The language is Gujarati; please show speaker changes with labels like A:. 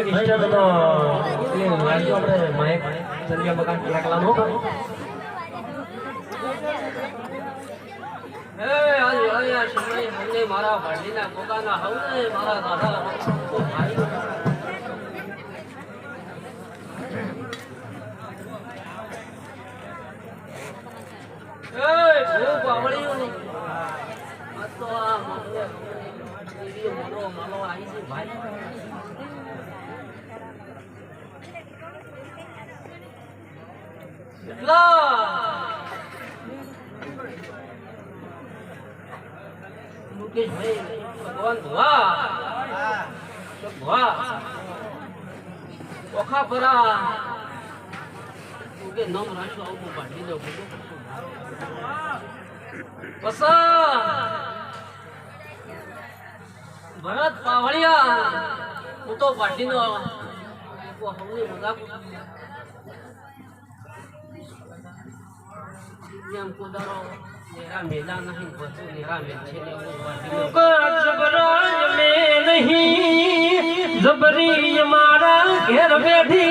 A: નિષ્ઠા તો આપણે માઇક સંજ્ઞા મકાન એકલાનો
B: એ આજે આયા સમય મને મારા ભાડીના પોતાના હવને મારા દાદા તો ભાઈ એ ભૂખ આવડ્યું આ તો આ મોટો માલો આવી છે ભાઈ એટલા મુકેશ ભાઈ ભગવાન ભવા ઓખા પરા કે નામ રાખ્યો આવું પાડી દો પસા ભરત પાવળિયા હું તો પાડી નો હમણી મજાક જેમ કુદારો मेरा मेला नहीं बचू मेरा मेले जबराज में नहीं जबरी हमारा घेर बैठी